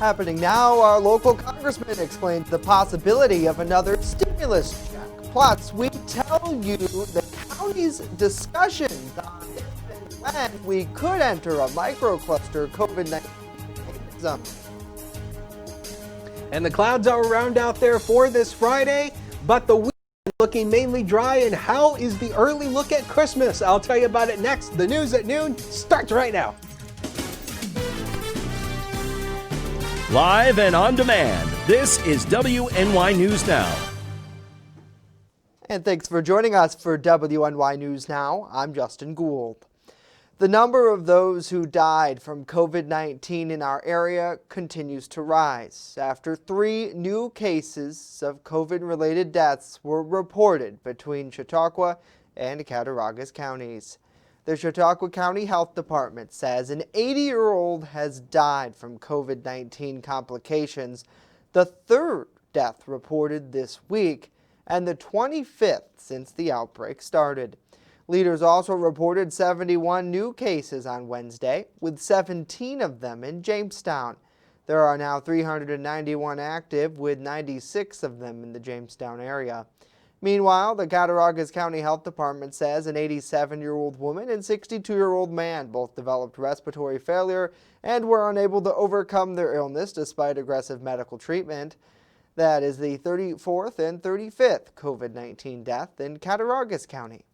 Happening now, our local congressman explains the possibility of another stimulus check. Plus, we tell you the county's discussions on if and when we could enter a microcluster COVID-19 zone. And the clouds are around out there for this Friday, but the weekend looking mainly dry. And how is the early look at Christmas? I'll tell you about it next. The news at noon starts right now. Live and on demand, this is WNY News Now. And thanks for joining us for WNY News Now. I'm Justin Gould. The number of those who died from COVID-19 in our area continues to rise after 3 new cases of COVID-related deaths were reported between Chautauqua and Cattaraugus counties. The Chautauqua County Health Department says an 80-year-old has died from COVID-19 complications, the 3rd death reported this week, and the 25th since the outbreak started. Leaders also reported 71 new cases on Wednesday, with 17 of them in Jamestown. There are now 391 active, with 96 of them in the Jamestown area. Meanwhile, the Cattaraugus County Health Department says an 87-year-old woman and 62-year-old man both developed respiratory failure and were unable to overcome their illness despite aggressive medical treatment. That is the 34th and 35th COVID-19 death in Cattaraugus County.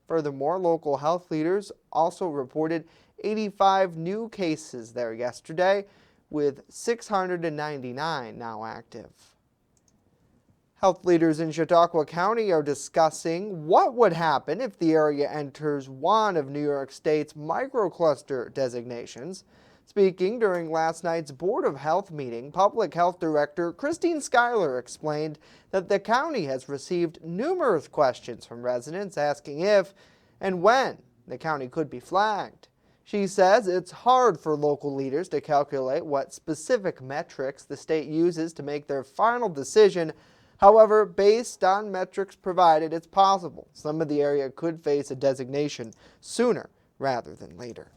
Furthermore, local health leaders also reported 85 new cases there yesterday, with 699 now active. Health leaders in Chautauqua County are discussing what would happen if the area enters one of New York State's microcluster designations. Speaking during last night's Board of Health meeting, Public Health Director Christine Schuyler explained that the county has received numerous questions from residents asking if and when the county could be flagged. She says it's hard for local leaders to calculate what specific metrics the state uses to make their final decision. However, based on metrics provided, it's possible some of the area could face a designation sooner rather than later.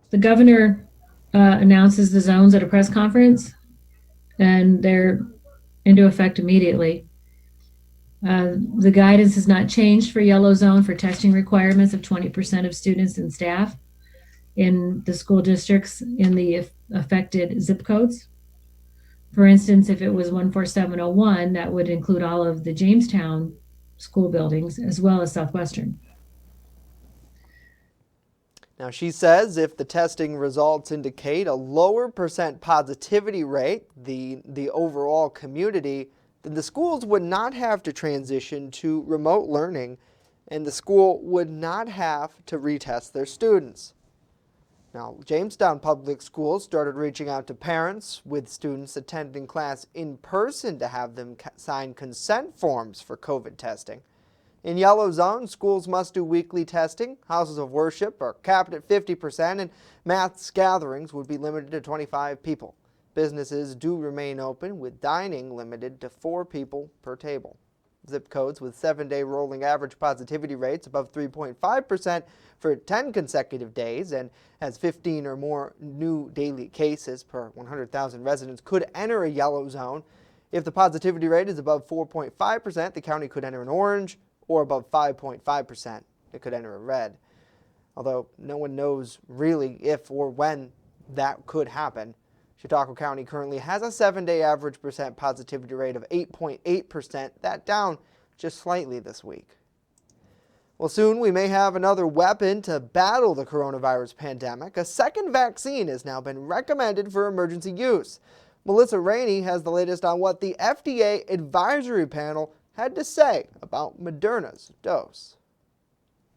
The governor announces the zones at a press conference, and they're into effect immediately. The guidance has not changed for yellow zone for testing requirements of 20% of students and staff in the school districts in the affected zip codes. For instance, if it was 14701, that would include all of the Jamestown school buildings as well as Southwestern. Now, she says if the testing results indicate a lower percent positivity rate, the overall community, then the schools would not have to transition to remote learning, and the school would not have to retest their students. Now, Jamestown Public Schools started reaching out to parents with students attending class in person to have them sign consent forms for COVID testing. In yellow zone, schools must do weekly testing, houses of worship are capped at 50%, and mass gatherings would be limited to 25 people. Businesses do remain open, with dining limited to 4 people per table. Zip codes with 7-day rolling average positivity rates above 3.5% for 10 consecutive days and has 15 or more new daily cases per 100,000 residents could enter a yellow zone. If the positivity rate is above 4.5%, the county could enter an orange, or above 5.5%, it could enter a red. Although no one knows really if or when that could happen. Chautauqua County currently has a 7-day average percent positivity rate of 8.8%, that down just slightly this week. Well, soon we may have another weapon to battle the coronavirus pandemic. A second vaccine has now been recommended for emergency use. Melissa Rainey has the latest on what the FDA advisory panel had to say about Moderna's dose.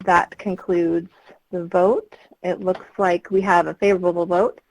That concludes the vote. It looks like we have a favorable vote.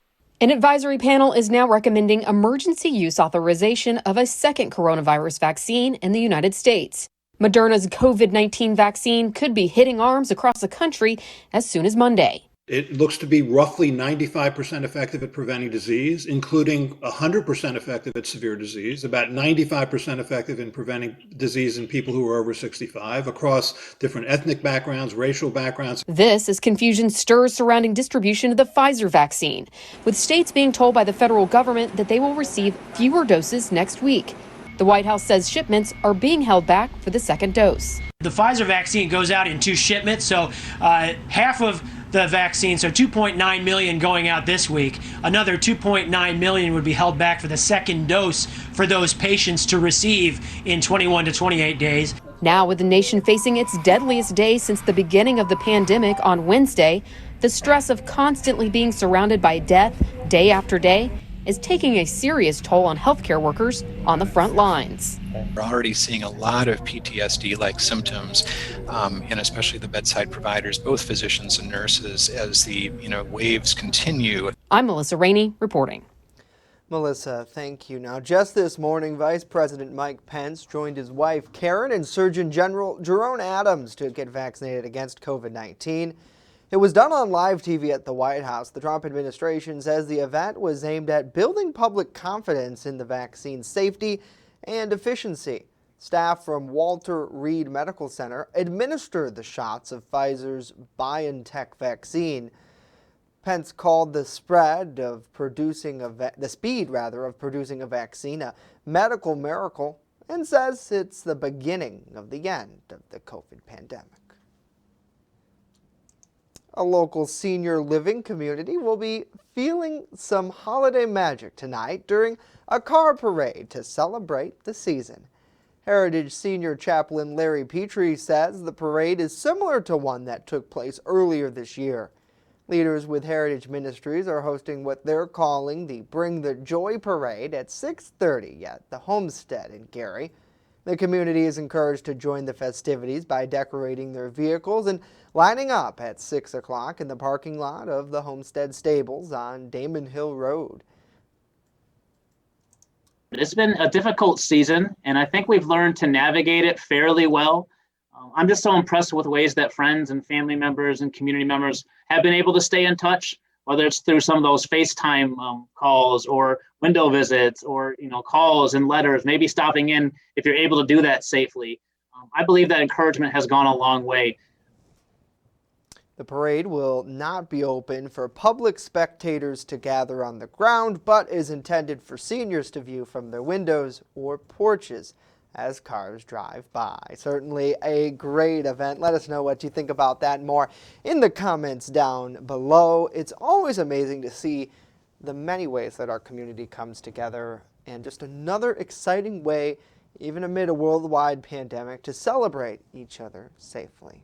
An advisory panel is now recommending emergency use authorization of a second coronavirus vaccine in the United States. Moderna's COVID-19 vaccine could be hitting arms across the country as soon as Monday. It looks to be roughly 95% effective at preventing disease, including 100% effective at severe disease, about 95% effective in preventing disease in people who are over 65 across different ethnic backgrounds, racial backgrounds. This as confusion stirs surrounding distribution of the Pfizer vaccine, with states being told by the federal government that they will receive fewer doses next week. The White House says shipments are being held back for the second dose. The Pfizer vaccine goes out in 2 shipments, so half of the vaccine, so 2.9 million going out this week. Another 2.9 million would be held back for the second dose for those patients to receive in 21 to 28 days. Now, with the nation facing its deadliest day since the beginning of the pandemic on Wednesday, the stress of constantly being surrounded by death day after day is taking a serious toll on healthcare workers on the front lines. We're already seeing a lot of PTSD-like symptoms, and especially the bedside providers, both physicians and nurses, as the waves continue. I'm Melissa Rainey reporting. Melissa, thank you. Now, just this morning, Vice President Mike Pence joined his wife Karen and Surgeon General Jerome Adams to get vaccinated against COVID-19. It was done on live TV at the White House. The Trump administration says the event was aimed at building public confidence in the vaccine's safety and efficiency. Staff from Walter Reed Medical Center administered the shots of Pfizer's BioNTech vaccine. Pence called the speed of producing a vaccine a medical miracle and says it's the beginning of the end of the COVID pandemic. A local senior living community will be feeling some holiday magic tonight during a car parade to celebrate the season. Heritage Senior Chaplain Larry Petrie says the parade is similar to one that took place earlier this year. Leaders with Heritage Ministries are hosting what they're calling the Bring the Joy Parade at 6:30 at the Homestead in Gary. The community is encouraged to join the festivities by decorating their vehicles and lining up at 6 o'clock in the parking lot of the Homestead Stables on Damon Hill Road. It's been a difficult season, and I think we've learned to navigate it fairly well. I'm just so impressed with ways that friends and family members and community members have been able to stay in touch, whether it's through some of those FaceTime calls or window visits or calls and letters, maybe stopping in if you're able to do that safely. I believe that encouragement has gone a long way. The parade will not be open for public spectators to gather on the ground, but is intended for seniors to view from their windows or porches as cars drive by. Certainly a great event. Let us know what you think about that and more in the comments down below. It's always amazing to see the many ways that our community comes together, and just another exciting way, even amid a worldwide pandemic, to celebrate each other safely.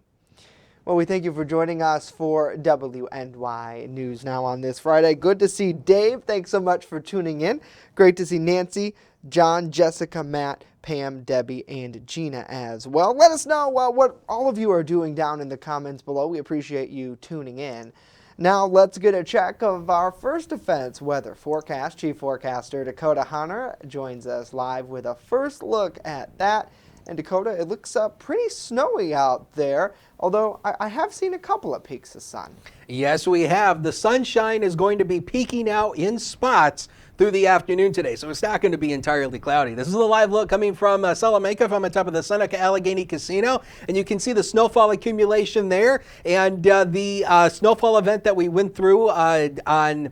Well, we thank you for joining us for WNY News Now on this Friday. Good to see Dave. Thanks so much for tuning in. Great to see Nancy, John, Jessica, Matt, Pam, Debbie, and Gina as well. Let us know what all of you are doing down in the comments below. We appreciate you tuning in. Now let's get a check of our first offense weather forecast. Chief Forecaster Dakota Hunter joins us live with a first look at that. And Dakota, it looks pretty snowy out there, although I have seen a couple of peaks of sun. Yes, we have. The sunshine is going to be peeking out in spots through the afternoon today, so it's not going to be entirely cloudy. This is a live look coming from Salamanca from the top of the Seneca Allegheny Casino, and you can see the snowfall accumulation there, and the snowfall event that we went through on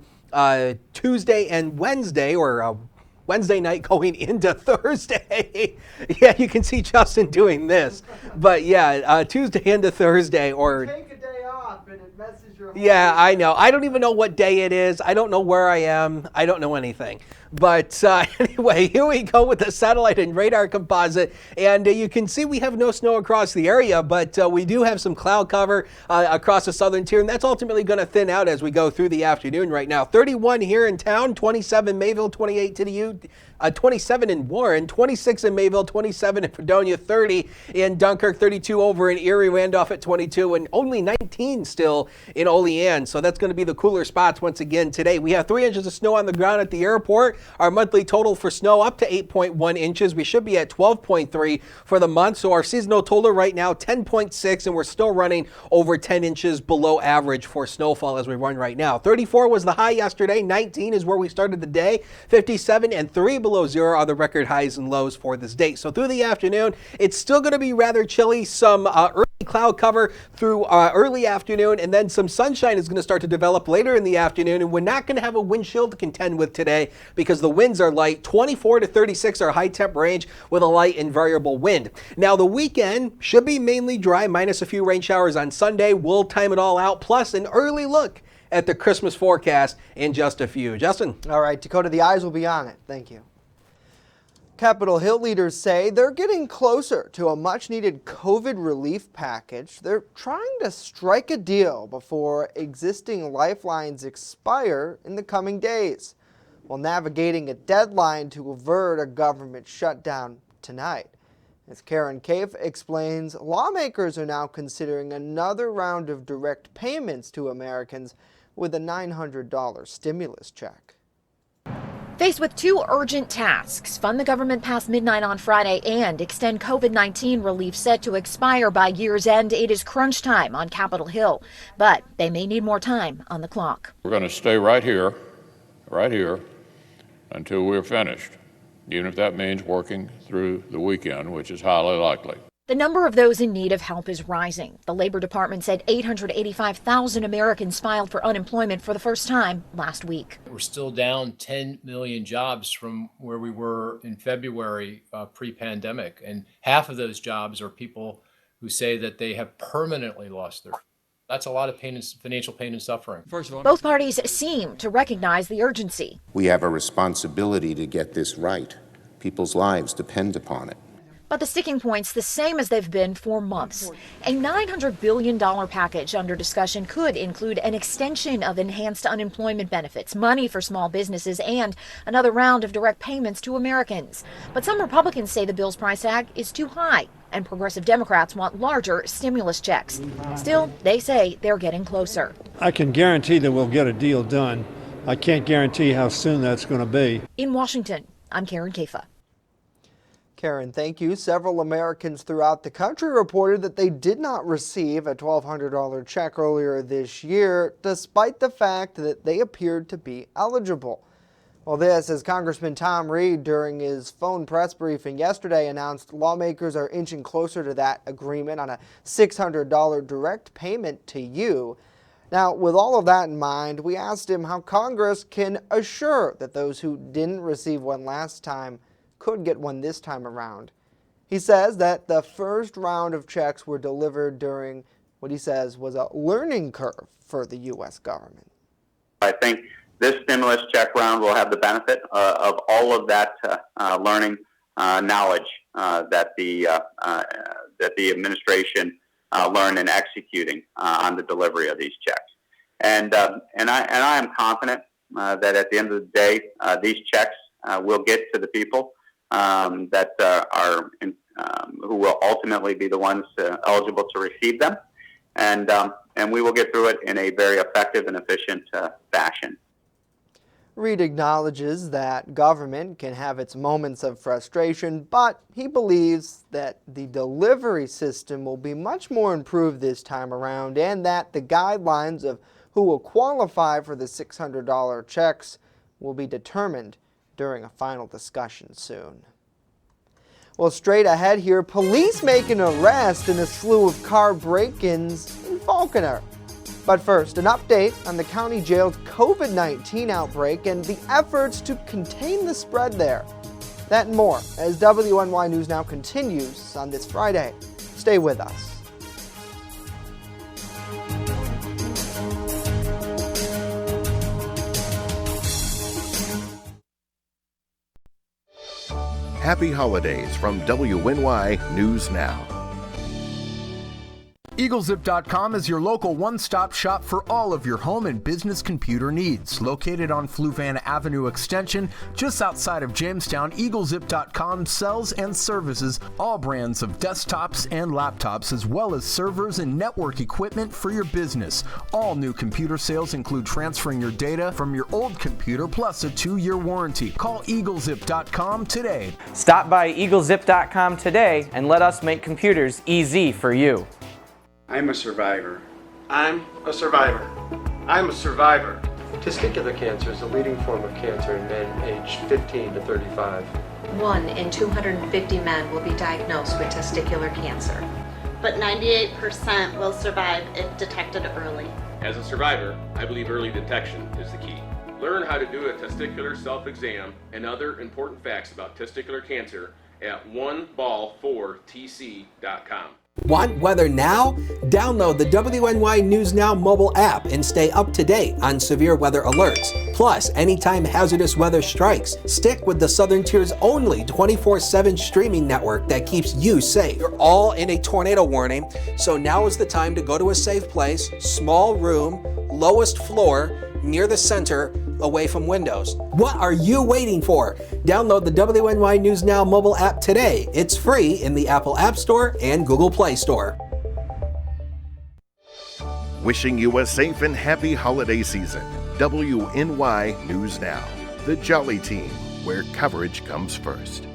Tuesday and Wednesday, or Wednesday night going into Thursday. Yeah, you can see Justin doing this. But yeah, Tuesday into Thursday, or Take a day off and it messes your whole yeah, I know. I don't even know what day it is. I don't know where I am. I don't know anything. But anyway, here we go with the satellite and radar composite. And you can see we have no snow across the area, but we do have some cloud cover across the southern tier. And that's ultimately going to thin out as we go through the afternoon right now. 31 here in town, 27 Mayville, 28 TDU, 27 in Warren, 26 in Mayville, 27 in Fredonia, 30 in Dunkirk, 32 over in Erie, Randolph at 22, and only 19 still in Olean. So that's going to be the cooler spots once again today. We have 3 inches of snow on the ground at the airport. Our monthly total for snow up to 8.1 inches. We should be at 12.3 for the month. So our seasonal total right now, 10.6, and we're still running over 10 inches below average for snowfall as we run right now. 34 was the high yesterday. 19 is where we started the day. 57 and 3 below zero are the record highs and lows for this date. So through the afternoon, it's still going to be rather chilly. Some early cloud cover through early afternoon, and then some sunshine is going to start to develop later in the afternoon, and we're not going to have a wind chill to contend with today because the winds are light. 24 to 36 are high temp range with a light and variable wind. Now the weekend should be mainly dry, minus a few rain showers on Sunday. We'll time it all out, plus an early look at the Christmas forecast in just a few. Justin. All right, Dakota, the eyes will be on it. Thank you. Capitol Hill leaders say they're getting closer to a much-needed COVID relief package. They're trying to strike a deal before existing lifelines expire in the coming days, while navigating a deadline to avert a government shutdown tonight. As Karen Caife explains, lawmakers are now considering another round of direct payments to Americans with a $900 stimulus check. Faced with two urgent tasks, fund the government past midnight on Friday and extend COVID-19 relief set to expire by year's end, it is crunch time on Capitol Hill. But they may need more time on the clock. We're going to stay right here, until we're finished, even if that means working through the weekend, which is highly likely. The number of those in need of help is rising. The Labor Department said 885,000 Americans filed for unemployment for the first time last week. We're still down 10 million jobs from where we were in February pre-pandemic. And half of those jobs are people who say that they have permanently lost their. That's a lot of pain, financial pain and suffering. First of all, both parties seem to recognize the urgency. We have a responsibility to get this right. People's lives depend upon it. But the sticking point's the same as they've been for months. A $900 billion package under discussion could include an extension of enhanced unemployment benefits, money for small businesses, and another round of direct payments to Americans. But some Republicans say the bill's price tag is too high, and progressive Democrats want larger stimulus checks. Still, they say they're getting closer. I can guarantee that we'll get a deal done. I can't guarantee how soon that's going to be. In Washington, I'm Karen Caife. Karen, thank you. Several Americans throughout the country reported that they did not receive a $1,200 check earlier this year, despite the fact that they appeared to be eligible. Well, this as Congressman Tom Reed, during his phone press briefing yesterday, announced lawmakers are inching closer to that agreement on a $600 direct payment to you. Now, with all of that in mind, we asked him how Congress can assure that those who didn't receive one last time could get one this time around. He says that the first round of checks were delivered during what he says was a learning curve for the U.S. government. I think this stimulus check round will have the benefit of all of that learning knowledge that the administration learned in executing on the delivery of these checks. And I am confident that at the end of the day, these checks will get to the people who will ultimately be the ones eligible to receive them, and we will get through it in a very effective and efficient fashion. Reed acknowledges that government can have its moments of frustration, but he believes that the delivery system will be much more improved this time around, and that the guidelines of who will qualify for the $600 checks will be determined during a final discussion soon. Well, straight ahead here, police make an arrest in a slew of car break-ins in Falconer. But first, an update on the county jail's COVID-19 outbreak and the efforts to contain the spread there. That and more as WNY News Now continues on this Friday. Stay with us. Happy holidays from WNY News Now. EagleZip.com is your local one-stop shop for all of your home and business computer needs. Located on Fluvan Avenue Extension, just outside of Jamestown, EagleZip.com sells and services all brands of desktops and laptops, as well as servers and network equipment for your business. All new computer sales include transferring your data from your old computer, plus a 2-year warranty. Call EagleZip.com today. Stop by EagleZip.com today and let us make computers easy for you. I'm a survivor. I'm a survivor. I'm a survivor. Testicular cancer is the leading form of cancer in men aged 15 to 35. 1 in 250 men will be diagnosed with testicular cancer. But 98% will survive if detected early. As a survivor, I believe early detection is the key. Learn how to do a testicular self-exam and other important facts about testicular cancer at oneball4tc.com. Want weather now? Download the WNY News Now mobile app and stay up to date on severe weather alerts. Plus, anytime hazardous weather strikes, stick with the Southern Tier's only 24/7 streaming network that keeps you safe. You're all in a tornado warning, so now is the time to go to a safe place, small room, lowest floor, near the center, away from windows. What are you waiting for? Download the WNY News Now mobile app today. It's free in the Apple App Store and Google Play Store. Wishing you a safe and happy holiday season. WNY News Now, the Jolly Team, where coverage comes first.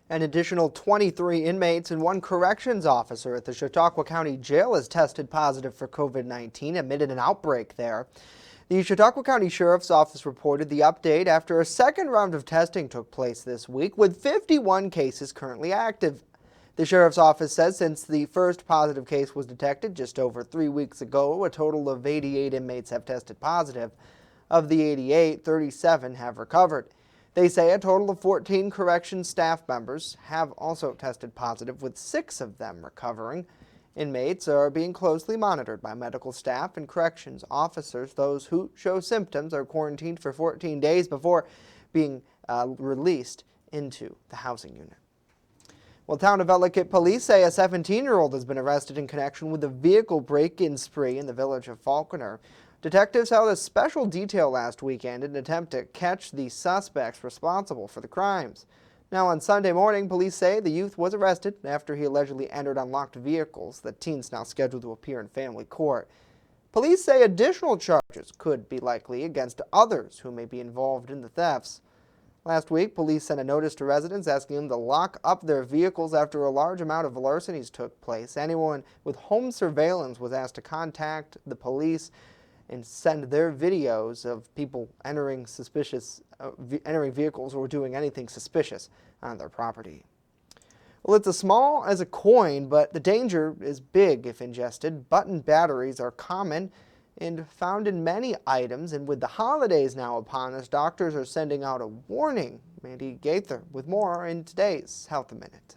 An additional 23 inmates and 1 corrections officer at the Chautauqua County Jail has tested positive for COVID-19 amid an outbreak there. The Chautauqua County Sheriff's Office reported the update after a second round of testing took place this week, with 51 cases currently active. The Sheriff's Office says since the first positive case was detected just over 3 weeks ago, a total of 88 inmates have tested positive. Of the 88, 37 have recovered. They say a total of 14 corrections staff members have also tested positive, with 6 of them recovering. Inmates are being closely monitored by medical staff and corrections officers. Those who show symptoms are quarantined for 14 days before being released into the housing unit. Well, Town of Ellicott police say a 17-year-old has been arrested in connection with a vehicle break-in spree in the village of Falconer. Detectives held a special detail last weekend in an attempt to catch the suspects responsible for the crimes. Now, on Sunday morning, police say the youth was arrested after he allegedly entered unlocked vehicles. The teen's now scheduled to appear in family court. Police say additional charges could be likely against others who may be involved in the thefts. Last week, police sent a notice to residents asking them to lock up their vehicles after a large amount of larcenies took place. Anyone with home surveillance was asked to contact the police and send their videos of people entering vehicles or doing anything suspicious on their property. Well, it's as small as a coin, but the danger is big if ingested. Button batteries are common and found in many items, and with the holidays now upon us, doctors are sending out a warning. Mandy Gaither with more in today's Health Minute.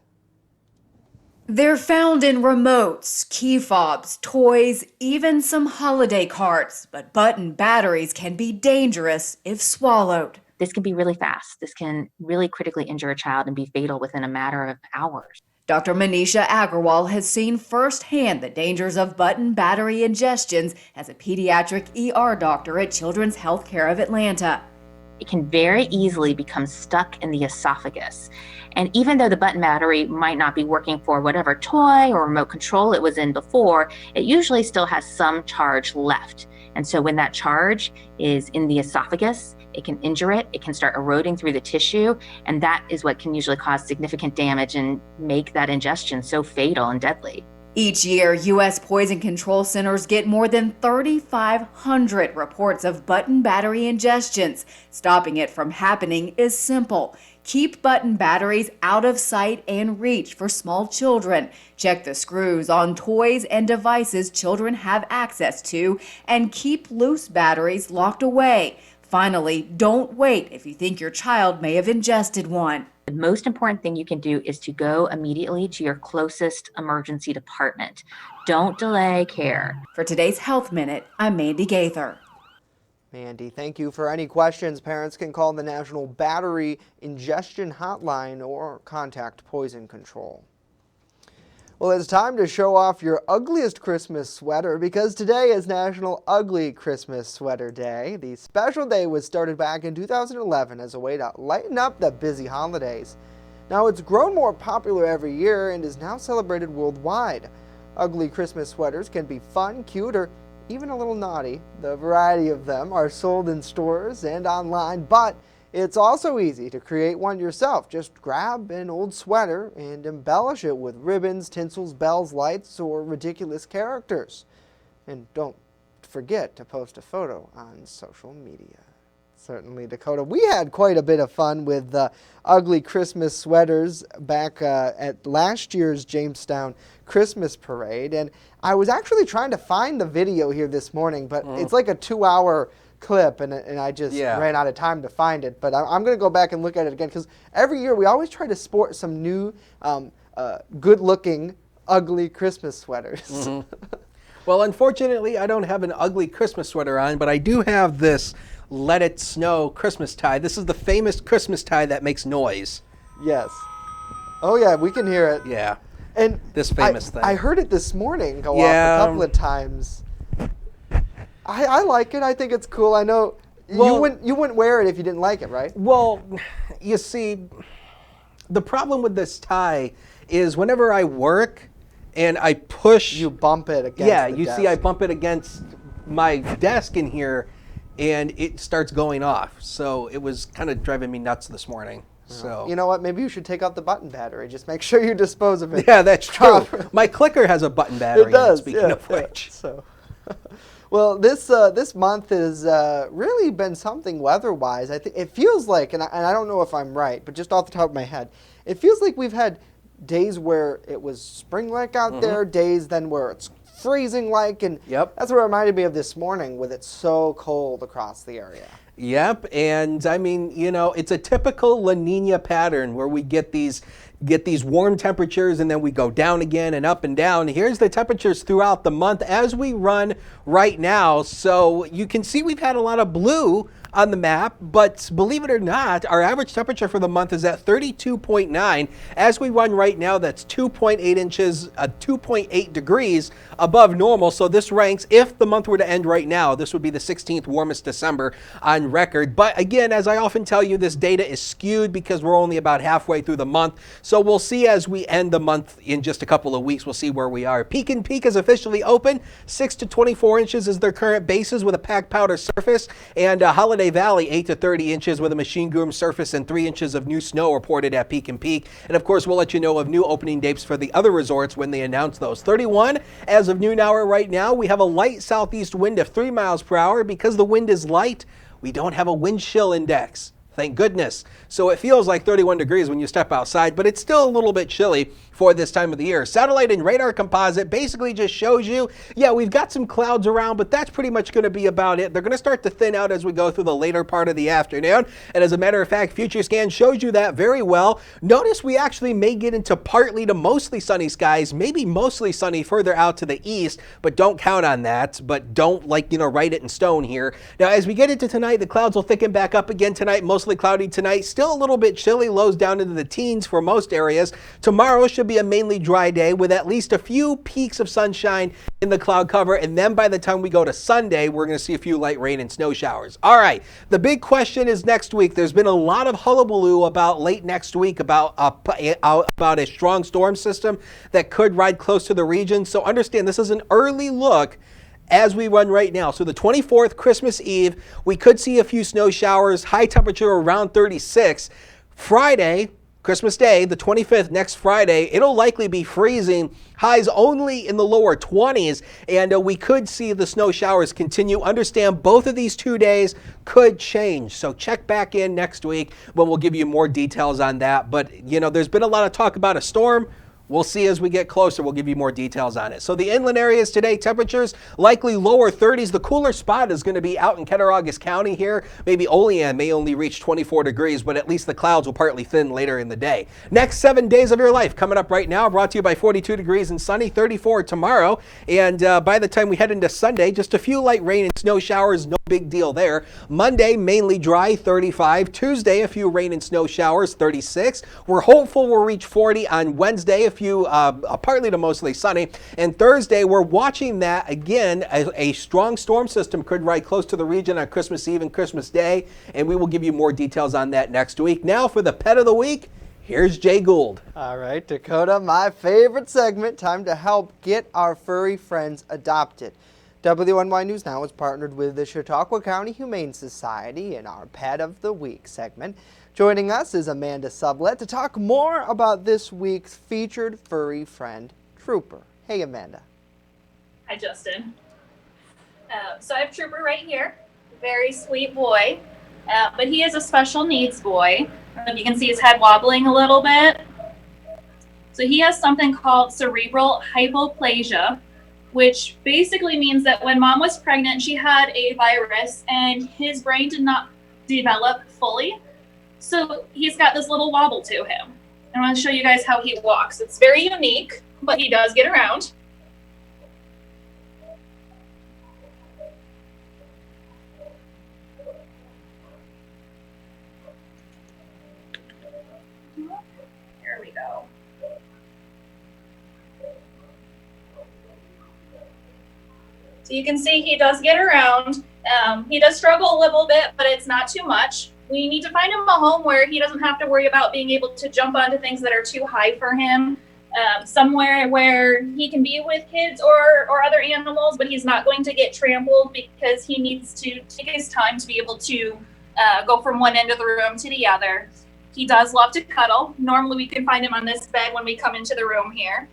They're found in remotes, key fobs, toys, even some holiday cards. But button batteries can be dangerous if swallowed. This can be really fast. This can really critically injure a child and be fatal within a matter of hours. Dr. Manisha Agarwal has seen firsthand the dangers of button battery ingestions as a pediatric ER doctor at Children's Healthcare of Atlanta. It can very easily become stuck in the esophagus. And even though the button battery might not be working for whatever toy or remote control it was in before, it usually still has some charge left. And so when that charge is in the esophagus, it can injure it, it can start eroding through the tissue, and that is what can usually cause significant damage and make that ingestion so fatal and deadly. Each year, U.S. poison control centers get more than 3,500 reports of button battery ingestions. Stopping it from happening is simple. Keep button batteries out of sight and reach for small children. Check the screws on toys and devices children have access to, and keep loose batteries locked away. Finally, don't wait if you think your child may have ingested one. The most important thing you can do is to go immediately to your closest emergency department. Don't delay care. For today's Health Minute, I'm Mandy Gaither. Mandy, thank you. For any questions, parents can call the National Battery Ingestion Hotline or contact Poison Control. Well, it's time to show off your ugliest Christmas sweater because today is National Ugly Christmas Sweater Day. The special day was started back in 2011 as a way to lighten up the busy holidays. Now, it's grown more popular every year and is now celebrated worldwide. Ugly Christmas sweaters can be fun, cute, or even a little naughty. The variety of them are sold in stores and online, but it's also easy to create one yourself. Just grab an old sweater and embellish it with ribbons, tinsels, bells, lights, or ridiculous characters. And don't forget to post a photo on social media. Certainly, Dakota. We had quite a bit of fun with ugly Christmas sweaters back at last year's Jamestown Christmas parade. And I was actually trying to find the video here this morning, but it's like a 2-hour clip, and I just ran out of time to find it. But I'm going to go back and look at it again because every year we always try to sport some new, good-looking, ugly Christmas sweaters. Well, unfortunately, I don't have an ugly Christmas sweater on, but I do have this Let It Snow Christmas tie. This is the famous Christmas tie that makes noise. Yes. Oh, yeah, we can hear it. Yeah. And this famous thing. I heard it this morning go off a couple of times. I like it. I think it's cool. I know you wouldn't wear it if you didn't like it, right? Well, you see, the problem with this tie is whenever I work and I push... You bump it against the desk. See, I bump it against my desk in here, and it starts going off. So it was kind of driving me nuts this morning. So you know what? Maybe you should take out the button battery. Just make sure you dispose of it. Yeah, that's true. My clicker has a button battery. It does. Speaking of which. So. Well, this month has really been something weather-wise. I think it feels like, and I don't know if I'm right, but just off the top of my head, it feels like we've had days where it was spring-like out there, days then where it's freezing-like, and that's what reminded me of this morning with it so cold across the area. Yep, and I mean, you know, it's a typical La Nina pattern where we get these warm temperatures and then we go down again and up and down. Here's the temperatures throughout the month as we run right now. So you can see we've had a lot of blue on the map, but believe it or not, our average temperature for the month is at 32.9. As we run right now, that's 2.8 inches, 2.8 degrees above normal. So this ranks, if the month were to end right now, this would be the 16th warmest December on record. But again, as I often tell you, this data is skewed because we're only about halfway through the month. So we'll see as we end the month in just a couple of weeks, we'll see where we are. Pekin Peak is officially open. 6 to 24 inches is their current bases with a packed powder surface, and Holiday Valley 8 to 30 inches with a machine groomed surface and 3 inches of new snow reported at Pekin Peak. And of course, we'll let you know of new opening dates for the other resorts when they announce those. 31 as of noon hour right now. We have a light southeast wind of 3 miles per hour. Because the wind is light, we don't have a wind chill index. Thank goodness. So it feels like 31 degrees when you step outside, but it's still a little bit chilly for this time of the year. Satellite and radar composite basically just shows you, yeah, we've got some clouds around, but that's pretty much going to be about it. They're going to start to thin out as we go through the later part of the afternoon. And as a matter of fact, Future Scan shows you that very well. Notice we actually may get into partly to mostly sunny skies, maybe mostly sunny further out to the east, but don't count on that. But don't write it in stone here. Now, as we get into tonight, the clouds will thicken back up again tonight, mostly cloudy tonight, still a little bit chilly, lows down into the teens for most areas. Tomorrow should be a mainly dry day with at least a few peaks of sunshine in the cloud cover, and then by the time we go to Sunday, we're going to see a few light rain and snow showers. All right, the big question is next week. There's been a lot of hullabaloo about late next week about a strong storm system that could ride close to the region, so understand this is an early look as we run right now. So the 24th, Christmas Eve, we could see a few snow showers, high temperature around 36. Friday, Christmas Day, the 25th, next Friday, it'll likely be freezing, highs only in the lower 20s, and we could see the snow showers continue. Understand both of these 2 days could change, so check back in next week when we'll give you more details on that. But, there's been a lot of talk about a storm. We'll see as we get closer. We'll give you more details on it. So the inland areas today, temperatures likely lower 30s. The cooler spot is going to be out in Cattaraugus County here. Maybe Olean may only reach 24 degrees, but at least the clouds will partly thin later in the day. Next 7 days of your life coming up right now, brought to you by 42 degrees and sunny, 34 tomorrow. And by the time we head into Sunday, just a few light rain and snow showers. No big deal there. Monday, mainly dry, 35. Tuesday, a few rain and snow showers, 36. We're hopeful we'll reach 40 on Wednesday, a few partly to mostly sunny. And Thursday, we're watching that again. A strong storm system could ride close to the region on Christmas Eve and Christmas Day, and we will give you more details on that next week. Now for the pet of the week, here's Jay Gould. All right, Dakota, my favorite segment, time to help get our furry friends adopted. WNY News Now is partnered with the Chautauqua County Humane Society in our Pet of the Week segment. Joining us is Amanda Sublett to talk more about this week's featured furry friend, Trooper. Hey, Amanda. Hi, Justin. So I have Trooper right here, very sweet boy, but he is a special needs boy. You can see his head wobbling a little bit. So he has something called cerebral hypoplasia, which basically means that when mom was pregnant, she had a virus and his brain did not develop fully. So he's got this little wobble to him. I want to show you guys how he walks. It's very unique, but he does get around. Here we go. So you can see he does get around. He does struggle a little bit, but it's not too much. We need to find him a home where he doesn't have to worry about being able to jump onto things that are too high for him. Somewhere where he can be with kids or other animals, but he's not going to get trampled because he needs to take his time to be able to go from one end of the room to the other. He does love to cuddle. Normally we can find him on this bed when we come into the room here.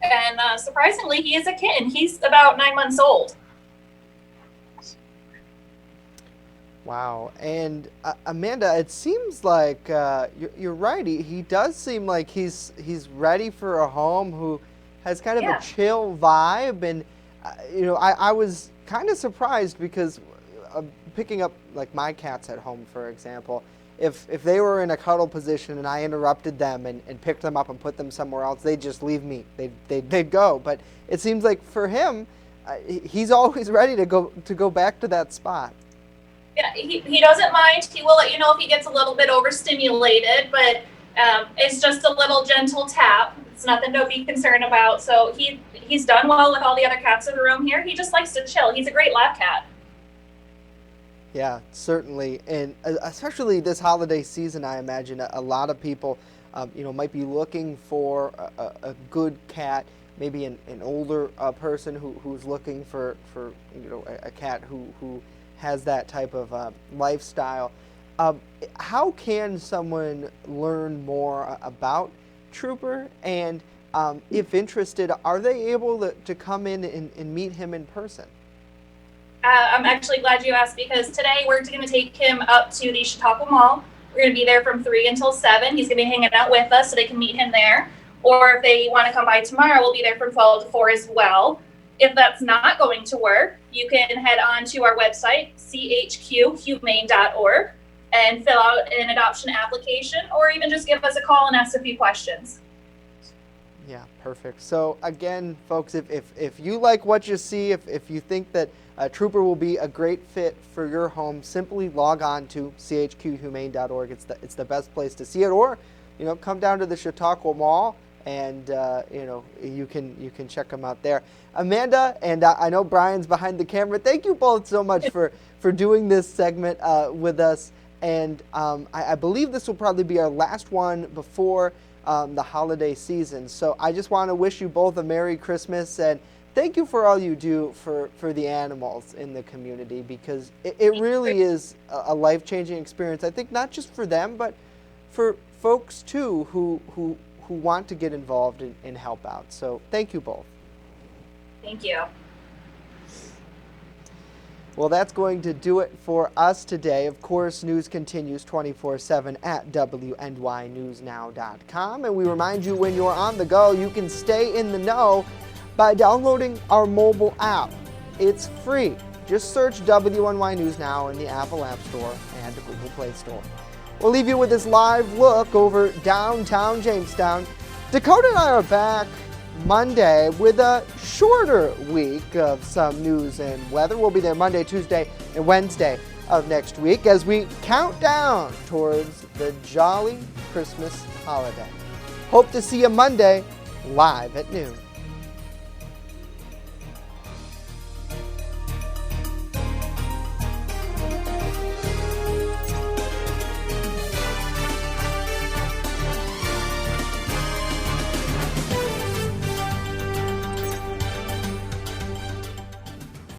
And surprisingly, he is a kitten. He's about 9 months old. Wow. And Amanda, it seems like you're right. He does seem like he's ready for a home, who has kind of a chill vibe. And, I was kind of surprised because picking up like my cats at home, for example, if they were in a cuddle position and I interrupted them and picked them up and put them somewhere else, they'd just leave me. They'd go. But it seems like for him, he's always ready to go back to that spot. Yeah, he doesn't mind. He will let you know if he gets a little bit overstimulated, but it's just a little gentle tap. It's nothing to be concerned about. So he's done well with all the other cats in the room here. He just likes to chill. He's a great lab cat. Yeah, certainly. And especially this holiday season, I imagine a lot of people, might be looking for a good cat, maybe an older person who's looking for a cat who has that type of lifestyle. How can someone learn more about Trooper? And if interested, are they able to come in and meet him in person? I'm actually glad you asked, because today we're going to take him up to the Chautauqua Mall. We're going to be there from 3 until 7. He's going to be hanging out with us so they can meet him there. Or if they want to come by tomorrow, we'll be there from 12 to 4 as well. If that's not going to work, you can head on to our website, chqhumane.org, and fill out an adoption application, or even just give us a call and ask a few questions. Yeah, perfect. So again, folks, if you like what you see, if you think that Trooper will be a great fit for your home, simply log on to chqhumane.org. It's the best place to see it. Or, come down to the Chautauqua Mall and you can check them out there. Amanda, and I know Brian's behind the camera. Thank you both so much for doing this segment with us. And I believe this will probably be our last one before the holiday season. So I just want to wish you both a Merry Christmas, and thank you for all you do for the animals in the community, because it really is a life-changing experience. I think not just for them, but for folks too who want to get involved and help out. So thank you both. Thank you. Well, that's going to do it for us today. Of course, news continues 24/7 at WNYNewsNow.com. And we remind you, when you're on the go, you can stay in the know by downloading our mobile app. It's free. Just search WNY News Now in the Apple App Store and the Google Play Store. We'll leave you with this live look over downtown Jamestown. Dakota and I are back Monday with a shorter week of some news and weather. We'll be there Monday, Tuesday, and Wednesday of next week as we count down towards the jolly Christmas holiday. Hope to see you Monday live at noon.